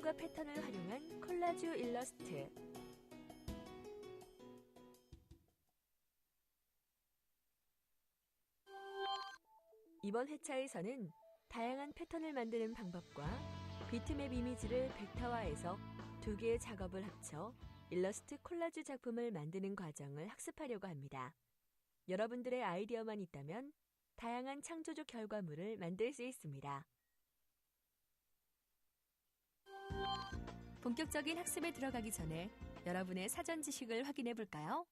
색감과 패턴을 활용한 콜라주 일러스트. 이번 회차에서는 다양한 패턴을 만드는 방법과 비트맵 이미지를 벡터화해서 두 개의 작업을 합쳐 일러스트 콜라주 작품을 만드는 과정을 학습하려고 합니다. 여러분들의 아이디어만 있다면 다양한 창조적 결과물을 만들 수 있습니다. 본격적인 학습에 들어가기 전에 여러분의 사전 지식을 확인해 볼까요?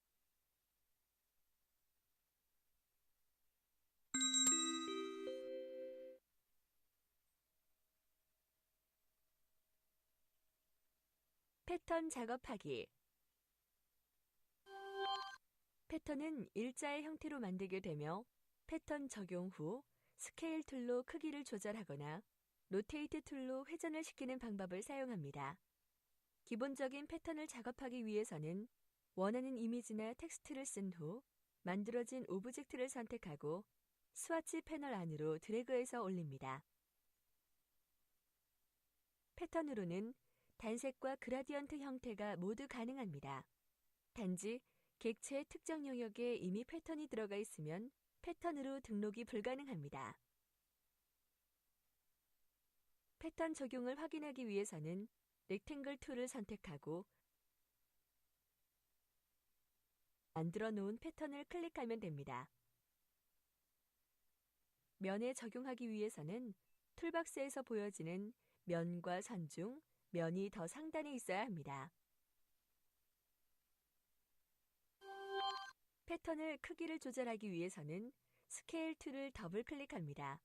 패턴 작업하기. 패턴은 일자의 형태로 만들게 되며 패턴 적용 후 스케일 툴로 크기를 조절하거나 로테이트 툴로 회전을 시키는 방법을 사용합니다. 기본적인 패턴을 작업하기 위해서는 원하는 이미지나 텍스트를 쓴 후 만들어진 오브젝트를 선택하고 스와치 패널 안으로 드래그해서 올립니다. 패턴으로는 단색과 그라디언트 형태가 모두 가능합니다. 단지 객체의 특정 영역에 이미 패턴이 들어가 있으면 패턴으로 등록이 불가능합니다. 패턴 적용을 확인하기 위해서는 렉탱글 툴을 선택하고 만들어 놓은 패턴을 클릭하면 됩니다. 면에 적용하기 위해서는 툴박스에서 보여지는 면과 선 중 면이 더 상단에 있어야 합니다. 패턴을 크기를 조절하기 위해서는 스케일 툴을 더블 클릭합니다.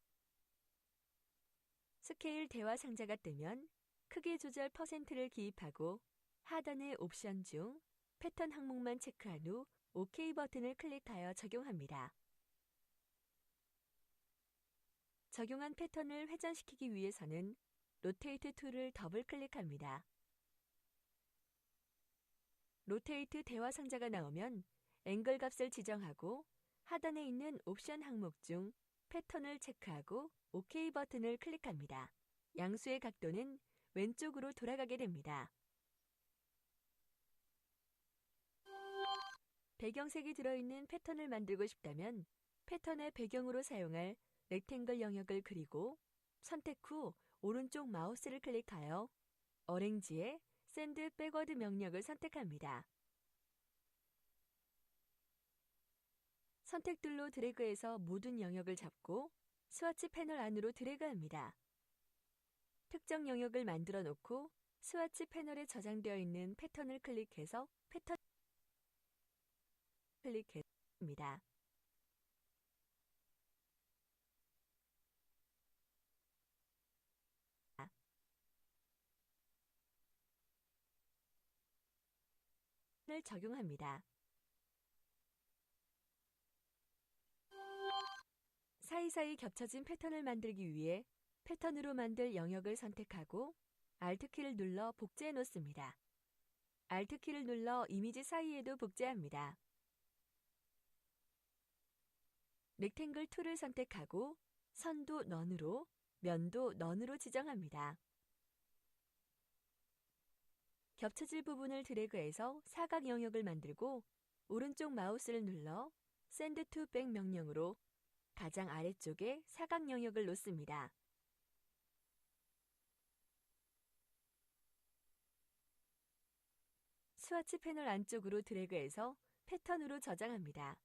스케일 대화 상자가 뜨면 크기 조절 %를 기입하고 하단의 옵션 중 패턴 항목만 체크한 후 OK 버튼을 클릭하여 적용합니다. 적용한 패턴을 회전시키기 위해서는 로테이트 툴을 더블 클릭합니다. 로테이트 대화 상자가 나오면 앵글 값을 지정하고 하단에 있는 옵션 항목 중 패턴을 체크하고 OK 버튼을 클릭합니다. 양수의 각도는 왼쪽으로 돌아가게 됩니다. 배경색이 들어있는 패턴을 만들고 싶다면 패턴의 배경으로 사용할 렉탱글 영역을 그리고 선택 후 오른쪽 마우스를 클릭하여 어랭지의 샌드 백워드 명령을 선택합니다. 선택툴로 드래그해서 모든 영역을 잡고 스와치 패널 안으로 드래그합니다. 특정 영역을 만들어 놓고 스와치 패널에 저장되어 있는 패턴을 클릭해서 패턴 클릭합니다. 을 적용합니다. 사이사이 겹쳐진 패턴을 만들기 위해 패턴으로 만들 영역을 선택하고 Alt키를 눌러 복제해 놓습니다. Alt키를 눌러 이미지 사이에도 복제합니다. 렉탱글 툴을 선택하고 선도 넌으로, 면도 넌으로 지정합니다. 겹쳐질 부분을 드래그해서 사각 영역을 만들고 오른쪽 마우스를 눌러 Send to Back 명령으로 가장 아래쪽에 사각 영역을 놓습니다. 스와치 패널 안쪽으로 드래그해서 패턴으로 저장합니다.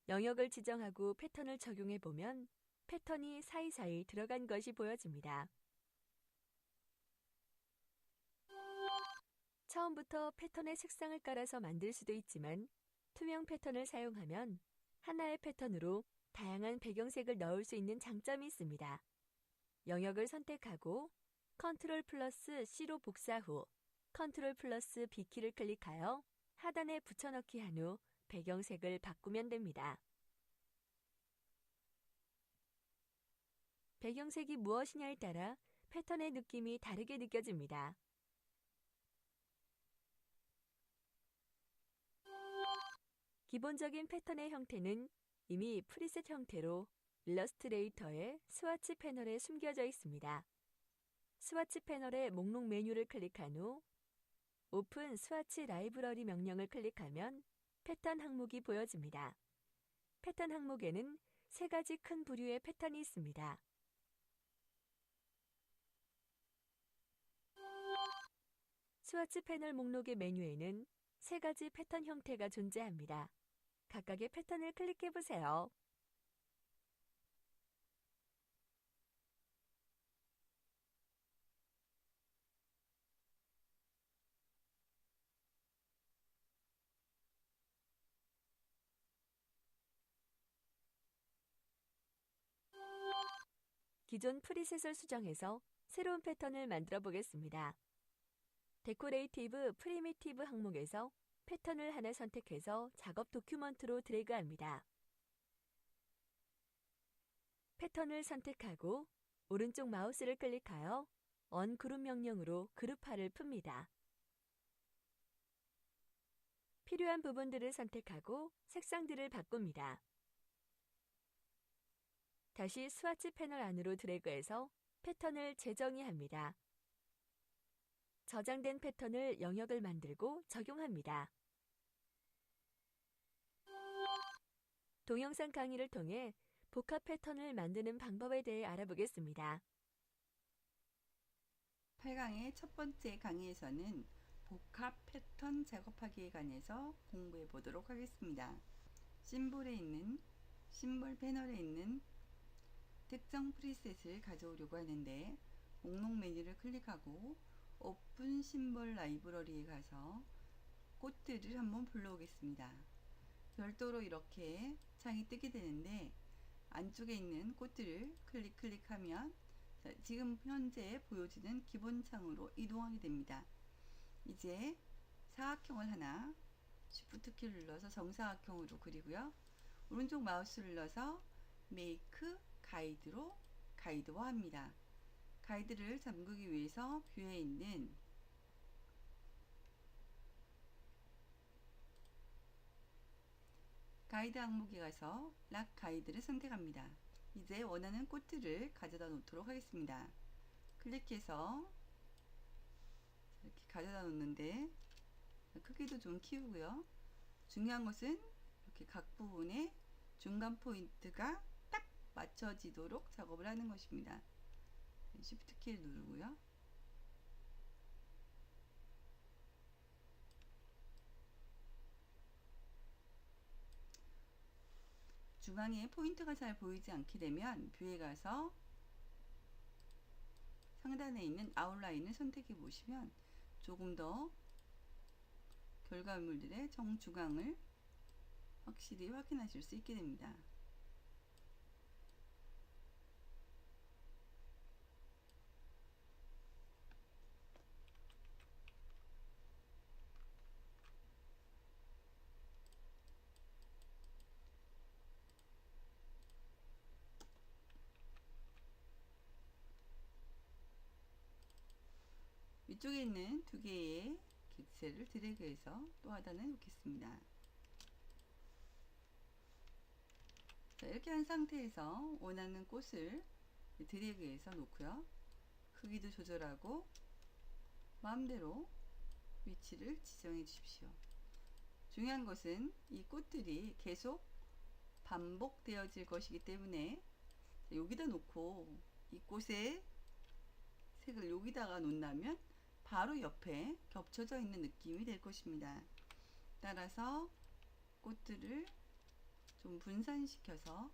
영역을 지정하고 패턴을 적용해 보면 패턴이 사이사이 들어간 것이 보여집니다. 처음부터 패턴의 색상을 깔아서 만들 수도 있지만 투명 패턴을 사용하면 하나의 패턴으로 다양한 배경색을 넣을 수 있는 장점이 있습니다. 영역을 선택하고 Ctrl 플러스 C로 복사 후 Ctrl 플러스 B키를 클릭하여 하단에 붙여넣기 한 후 배경색을 바꾸면 됩니다. 배경색이 무엇이냐에 따라 패턴의 느낌이 다르게 느껴집니다. 기본적인 패턴의 형태는 이미 프리셋 형태로 일러스트레이터의 스와치 패널에 숨겨져 있습니다. 스와치 패널의 목록 메뉴를 클릭한 후 오픈 스와치 라이브러리 명령을 클릭하면 패턴 항목이 보여집니다. 패턴 항목에는 3가지 큰 부류의 패턴이 있습니다. 스와치 패널 목록의 메뉴에는 3가지 패턴 형태가 존재합니다. 각각의 패턴을 클릭해 보세요. 기존 프리셋을 수정해서 새로운 패턴을 만들어 보겠습니다. 데코레이티브 프리미티브 항목에서 패턴을 하나 선택해서 작업 도큐먼트로 드래그합니다. 패턴을 선택하고 오른쪽 마우스를 클릭하여 언그룹 명령으로 그룹화를 풉니다. 필요한 부분들을 선택하고 색상들을 바꿉니다. 다시 스와치 패널 안으로 드래그해서 패턴을 재정의합니다. 저장된 패턴을 영역을 만들고 적용합니다. 동영상 강의를 통해 복합 패턴을 만드는 방법에 대해 알아보겠습니다. 8강의 첫 번째 강의에서는 복합 패턴 작업하기에 관해서 공부해 보도록 하겠습니다. 심볼 패널에 있는 특정 프리셋을 가져오려고 하는데 목록 메뉴를 클릭하고 오픈 심볼 라이브러리에 가서 꽃들을 한번 불러오겠습니다. 별도로 이렇게 창이 뜨게 되는데 안쪽에 있는 꽃들을 클릭하면 지금 현재 보여지는 기본 창으로 이동하게 됩니다. 이제 사각형을 하나 Shift 키를 눌러서 정사각형으로 그리고요. 오른쪽 마우스를 눌러서 Make 가이드로 가이드화합니다. 가이드를 잠그기 위해서 뷰에 있는 가이드 항목에 가서 락 가이드를 선택합니다. 이제 원하는 꽃들을 가져다 놓도록 하겠습니다. 클릭해서 이렇게 가져다 놓는데 크기도 좀 키우고요. 중요한 것은 이렇게 각 부분에 중간 포인트가 딱 맞춰지도록 작업을 하는 것입니다. Shift 키를 누르고요. 중앙에 포인트가 잘 보이지 않게 되면 뷰에 가서 상단에 있는 아웃라인을 선택해 보시면 조금 더 결과물들의 정중앙을 확실히 확인하실 수 있게 됩니다. 위쪽에 있는 2개의 객셀을 드래그해서 또 하단에 놓겠습니다. 자, 이렇게 한 상태에서 원하는 꽃을 드래그해서 놓고요. 크기도 조절하고 마음대로 위치를 지정해 주십시오. 중요한 것은 이 꽃들이 계속 반복되어질 것이기 때문에 여기다 놓고 이 꽃의 색을 여기다가 놓는다면 바로 옆에 겹쳐져 있는 느낌이 될 것입니다. 따라서 꽃들을 좀 분산시켜서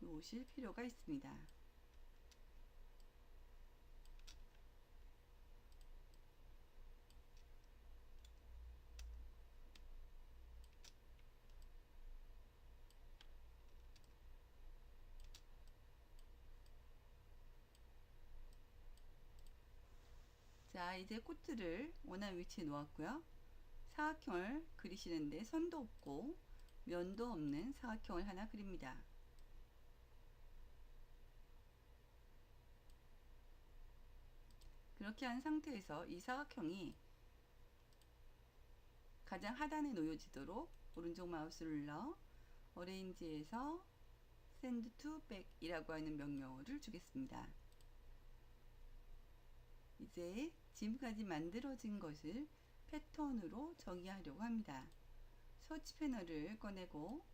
놓으실 필요가 있습니다. 자, 이제 꽃들을 원하는 위치에 놓았고요. 사각형을 그리시는데 선도 없고 면도 없는 사각형을 하나 그립니다. 그렇게 한 상태에서 이 사각형이 가장 하단에 놓여지도록 오른쪽 마우스를 눌러 어레인지에서 Send to Back 이라고 하는 명령어를 주겠습니다. 이제 지금까지 만들어진 것을 패턴으로 정의하려고 합니다. 서치 패널을 꺼내고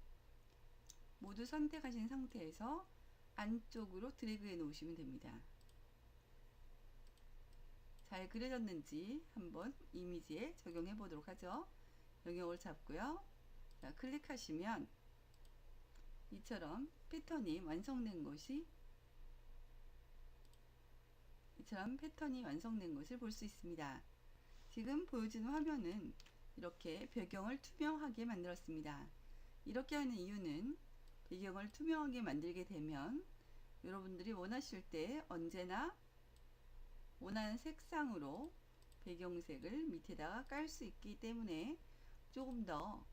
모두 선택하신 상태에서 안쪽으로 드래그해 놓으시면 됩니다. 잘 그려졌는지 한번 이미지에 적용해 보도록 하죠. 영역을 잡고요. 자, 클릭하시면 이처럼 패턴이 완성된 것을 볼 수 있습니다. 지금 보여지는 화면은 이렇게 배경을 투명하게 만들었습니다. 이렇게 하는 이유는 배경을 투명하게 만들게 되면 여러분들이 원하실 때 언제나 원하는 색상으로 배경색을 밑에다가 깔 수 있기 때문에 조금 더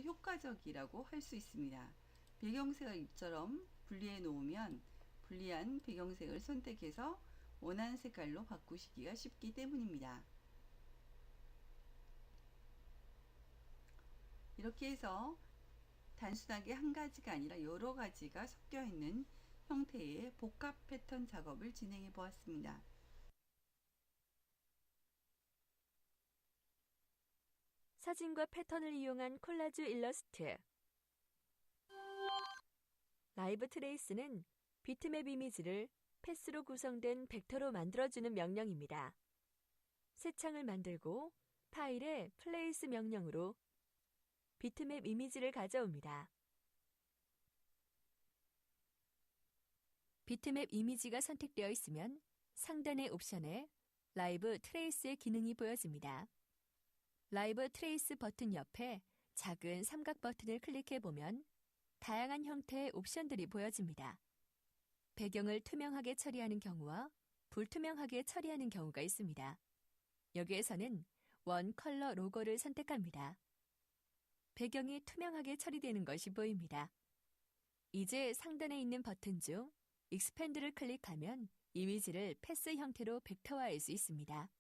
효과적이라고 할 수 있습니다. 배경색을 이처럼 분리해 놓으면 분리한 배경색을 선택해서 원하는 색깔로 바꾸시기가 쉽기 때문입니다. 이렇게 해서 단순하게 한 가지가 아니라 여러 가지가 섞여 있는 형태의 복합 패턴 작업을 진행해 보았습니다. 사진과 패턴을 이용한 콜라주 일러스트. 라이브 트레이스는 비트맵 이미지를 패스로 구성된 벡터로 만들어주는 명령입니다. 새 창을 만들고 파일에 플레이스 명령으로 비트맵 이미지를 가져옵니다. 비트맵 이미지가 선택되어 있으면 상단의 옵션에 라이브 트레이스의 기능이 보여집니다. 라이브 트레이스 버튼 옆에 작은 삼각 버튼을 클릭해보면 다양한 형태의 옵션들이 보여집니다. 배경을 투명하게 처리하는 경우와 불투명하게 처리하는 경우가 있습니다. 여기에서는 원 컬러 로고를 선택합니다. 배경이 투명하게 처리되는 것이 보입니다. 이제 상단에 있는 버튼 중 익스펜드를 클릭하면 이미지를 패스 형태로 벡터화할 수 있습니다.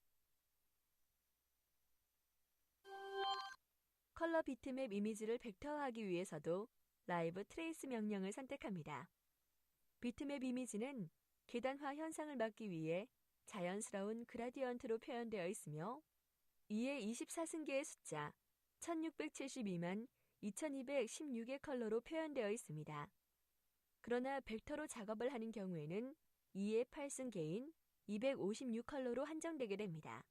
컬러 비트맵 이미지를 벡터화하기 위해서도 라이브 트레이스 명령을 선택합니다. 비트맵 이미지는 계단화 현상을 막기 위해 자연스러운 그라디언트로 표현되어 있으며 2의 24승계의 숫자 1672만 2216의 컬러로 표현되어 있습니다. 그러나 벡터로 작업을 하는 경우에는 2의 8승계인 256컬러로 한정되게 됩니다.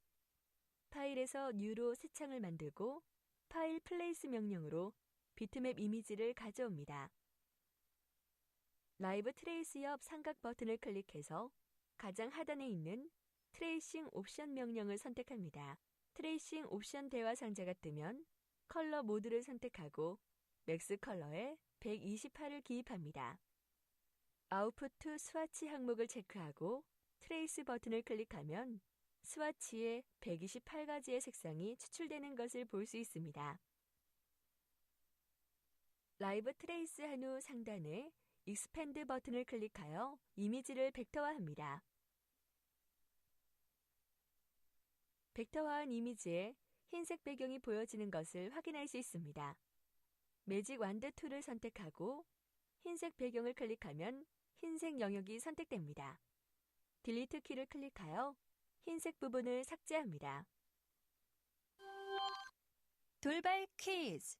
파일에서 뉴로 새 창을 만들고 파일 플레이스 명령으로 비트맵 이미지를 가져옵니다. 라이브 트레이스 옆 삼각 버튼을 클릭해서 가장 하단에 있는 트레이싱 옵션 명령을 선택합니다. 트레이싱 옵션 대화 상자가 뜨면 컬러 모드를 선택하고 맥스 컬러에 128을 기입합니다. 아웃풋 스와치 항목을 체크하고 트레이스 버튼을 클릭하면 스와치에 128가지의 색상이 추출되는 것을 볼 수 있습니다. 라이브 트레이스 한 후 상단에 익스펜드 버튼을 클릭하여 이미지를 벡터화합니다. 벡터화한 이미지에 흰색 배경이 보여지는 것을 확인할 수 있습니다. 매직 완드 툴을 선택하고 흰색 배경을 클릭하면 흰색 영역이 선택됩니다. 딜리트 키를 클릭하여 흰색 부분을 삭제합니다. 돌발 퀴즈!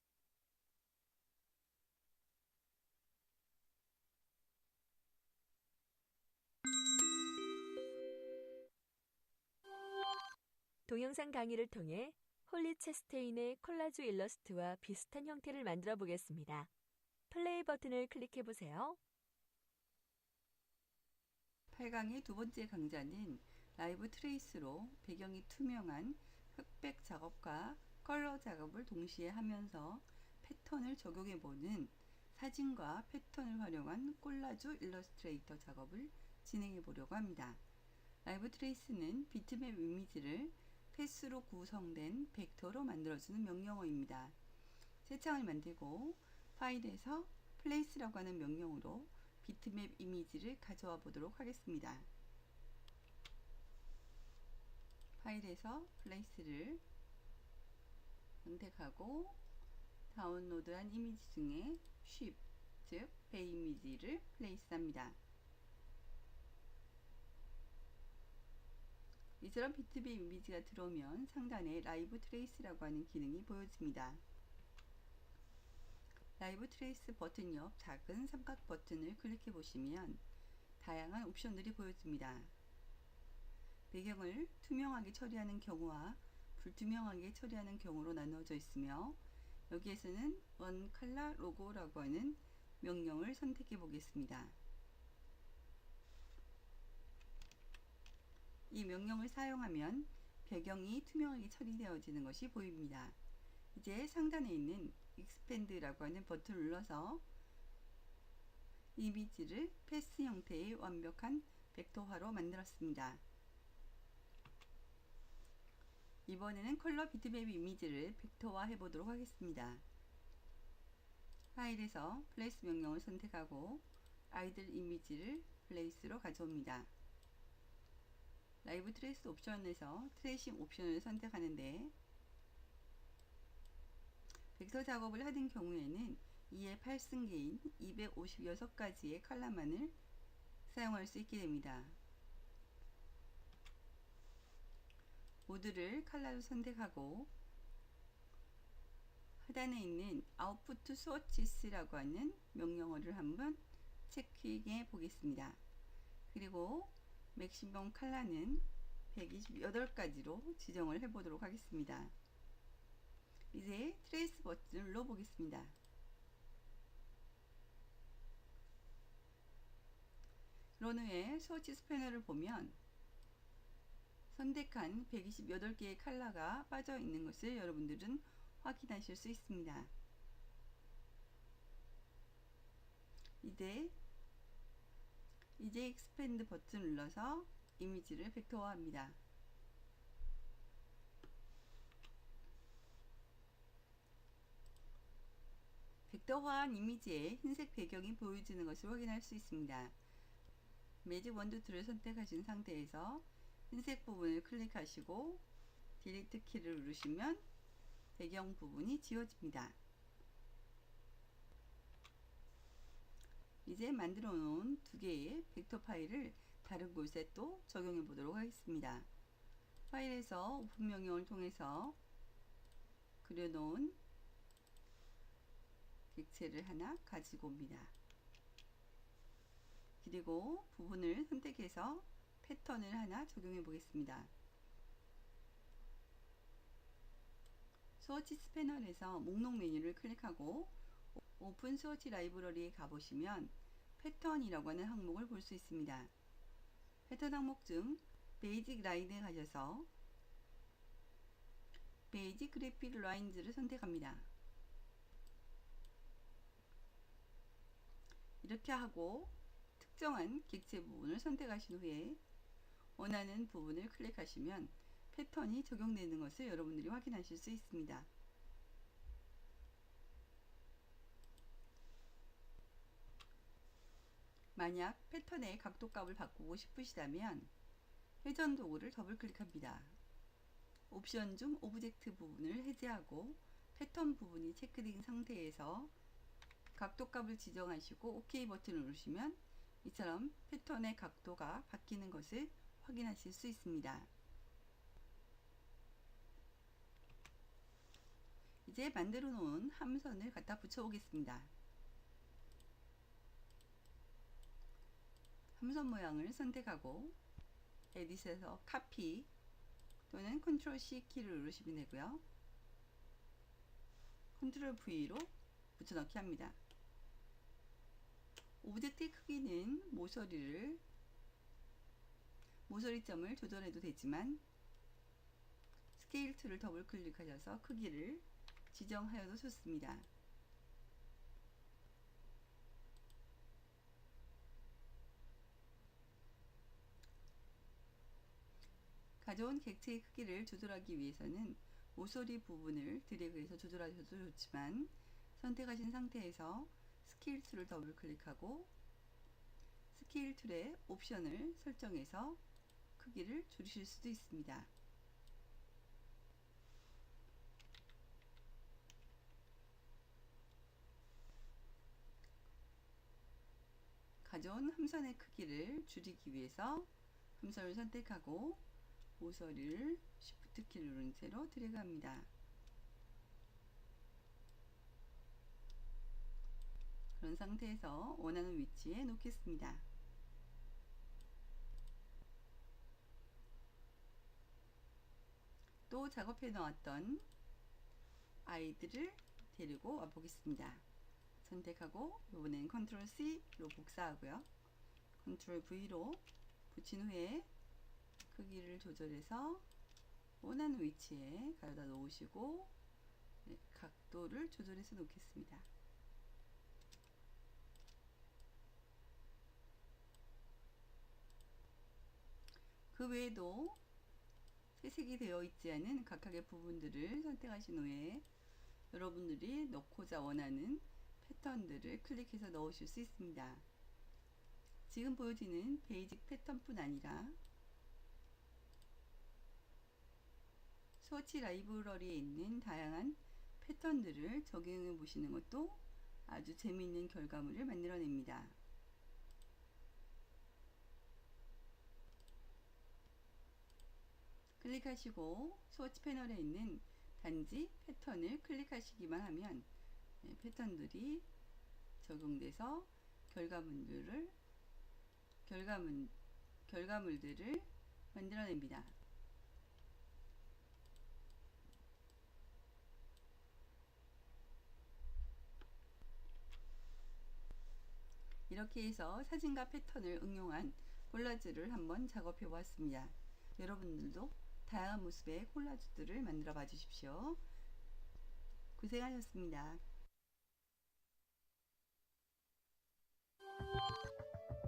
동영상 강의를 통해 홀리 체스테인의 콜라주 일러스트와 비슷한 형태를 만들어 보겠습니다. 플레이 버튼을 클릭해 보세요. 8강의 두 번째 강좌는 라이브 트레이스로 배경이 투명한 흑백 작업과 컬러 작업을 동시에 하면서 패턴을 적용해보는 사진과 패턴을 활용한 콜라주 일러스트레이터 작업을 진행해 보려고 합니다. 라이브 트레이스는 비트맵 이미지를 패스로 구성된 벡터로 만들어주는 명령어입니다. 새 창을 만들고 파일에서 플레이스라고 하는 명령으로 비트맵 이미지를 가져와 보도록 하겠습니다. 파일에서 플레이스를 선택하고 다운로드한 이미지 중에 쉽, 즉 배이미지를 플레이스합니다. 이처럼 비트맵 이미지가 들어오면 상단에 라이브 트레이스라고 하는 기능이 보여집니다. 라이브 트레이스 버튼 옆 작은 삼각 버튼을 클릭해 보시면 다양한 옵션들이 보여집니다. 배경을 투명하게 처리하는 경우와 불투명하게 처리하는 경우로 나누어져 있으며, 여기에서는 원 컬러 로고라고 하는 명령을 선택해 보겠습니다. 이 명령을 사용하면 배경이 투명하게 처리되어지는 것이 보입니다. 이제 상단에 있는 익스펜드라고 하는 버튼을 눌러서 이미지를 패스 형태의 완벽한 벡터화로 만들었습니다. 이번에는 컬러 비트맵 이미지를 벡터화 해보도록 하겠습니다. 파일에서 플레이스 명령을 선택하고 아이들 이미지를 플레이스로 가져옵니다. 라이브 트레이스 옵션에서 트레이싱 옵션을 선택하는데, 벡터 작업을 하는 경우에는 2의 8승계인 256가지의 컬러만을 사용할 수 있게 됩니다. 모드를 컬러로 선택하고 하단에 있는 아웃풋 스워치스라고 하는 명령어를 한번 체크해 보겠습니다. 그리고 맥시멈 컬러는 128가지로 지정을 해 보도록 하겠습니다. 이제 트레이스 버튼을 눌러 보겠습니다. 그런 후에 스워치스 패널을 보면 선택한 128개의 컬러가 빠져 있는 것을 여러분들은 확인하실 수 있습니다. 이제 익스펜드 버튼을 눌러서 이미지를 벡터화합니다. 벡터화한 이미지에 흰색 배경이 보여지는 것을 확인할 수 있습니다. 매직 원두 툴을 선택하신 상태에서 흰색 부분을 클릭하시고 딜리트 키를 누르시면 배경 부분이 지워집니다. 이제 만들어 놓은 두 개의 벡터 파일을 다른 곳에 또 적용해 보도록 하겠습니다. 파일에서 오픈 명령을 통해서 그려놓은 객체를 하나 가지고 옵니다. 그리고 부분을 선택해서 패턴을 하나 적용해 보겠습니다. 스워치스 패널에서 목록 메뉴를 클릭하고 오픈 스워치 라이브러리에 가보시면 패턴이라고 하는 항목을 볼 수 있습니다. 패턴 항목 중 베이직 라인에 가셔서 베이직 그래픽 라인즈를 선택합니다. 이렇게 하고 특정한 객체 부분을 선택하신 후에 원하는 부분을 클릭하시면 패턴이 적용되는 것을 여러분들이 확인하실 수 있습니다. 만약 패턴의 각도값을 바꾸고 싶으시다면 회전 도구를 더블 클릭합니다. 옵션 중 오브젝트 부분을 해제하고 패턴 부분이 체크된 상태에서 각도값을 지정하시고 OK 버튼을 누르시면 이처럼 패턴의 각도가 바뀌는 것을 확인하실 수 있습니다. 이제 만들어 놓은 함선을 갖다 붙여 보겠습니다. 함선 모양을 선택하고 에딧에서 카피 또는 컨트롤 C 키를 누르시면 되고요. 컨트롤 V로 붙여넣기 합니다. 오브젝트의 크기는 모서리점을 조절해도 되지만 스케일 툴을 더블 클릭하셔서 크기를 지정하여도 좋습니다. 가져온 객체의 크기를 조절하기 위해서는 모서리 부분을 드래그해서 조절하셔도 좋지만 선택하신 상태에서 스케일 툴을 더블 클릭하고 스케일 툴의 옵션을 설정해서 크기를 줄이실 수도 있습니다. 가져온 함선의 크기를 줄이기 위해서 함선을 선택하고 모서리를 Shift 키를 누른 채로 드래그합니다. 그런 상태에서 원하는 위치에 놓겠습니다. 또 작업해 놓았던 아이들을 데리고 와 보겠습니다. 선택하고 이번엔 컨트롤 C로 복사하고요. 컨트롤 V로 붙인 후에 크기를 조절해서 원하는 위치에 가져다 놓으시고 각도를 조절해서 놓겠습니다. 그 외에도 채색이 되어 있지 않은 각각의 부분들을 선택하신 후에 여러분들이 넣고자 원하는 패턴들을 클릭해서 넣으실 수 있습니다. 지금 보여지는 베이직 패턴뿐 아니라 스워치 라이브러리에 있는 다양한 패턴들을 적용해 보시는 것도 아주 재미있는 결과물을 만들어냅니다. 클릭하시고 스워치 패널에 있는 단지 패턴을 클릭하시기만 하면 패턴들이 적용돼서 결과물들을 만들어냅니다. 이렇게 해서 사진과 패턴을 응용한 콜라주를 한번 작업해 보았습니다. 여러분들도 다양한 모습의 콜라주들을 만들어 봐 주십시오. 고생하셨습니다.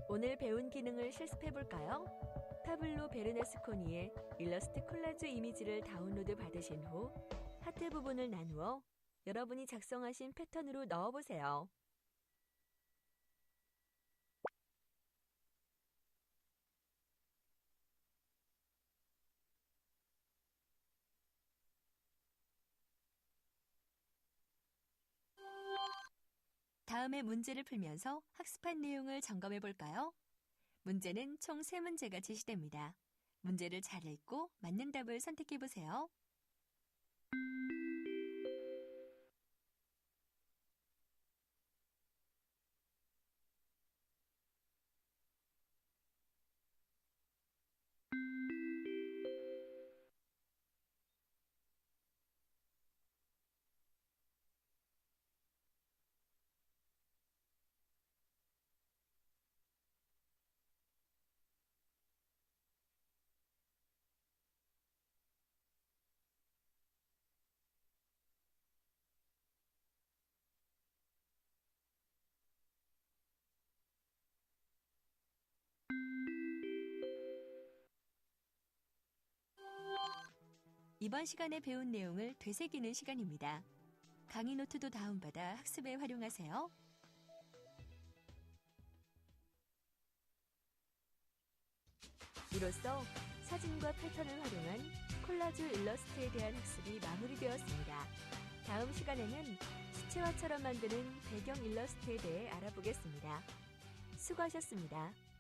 오늘 배운 기능을 실습해 볼까요? 타블로 베르네스코니의 일러스트 콜라주 이미지를 다운로드 받으신 후 하트 부분을 나누어 여러분이 작성하신 패턴으로 넣어보세요. 다음에 문제를 풀면서 학습한 내용을 점검해 볼까요? 문제는 총 3문제가 제시됩니다. 문제를 잘 읽고 맞는 답을 선택해 보세요. 이번 시간에 배운 내용을 되새기는 시간입니다. 강의 노트도 다운받아 학습에 활용하세요. 이로써 사진과 패턴을 활용한 콜라주 일러스트에 대한 학습이 마무리되었습니다. 다음 시간에는 수채화처럼 만드는 배경 일러스트에 대해 알아보겠습니다. 수고하셨습니다.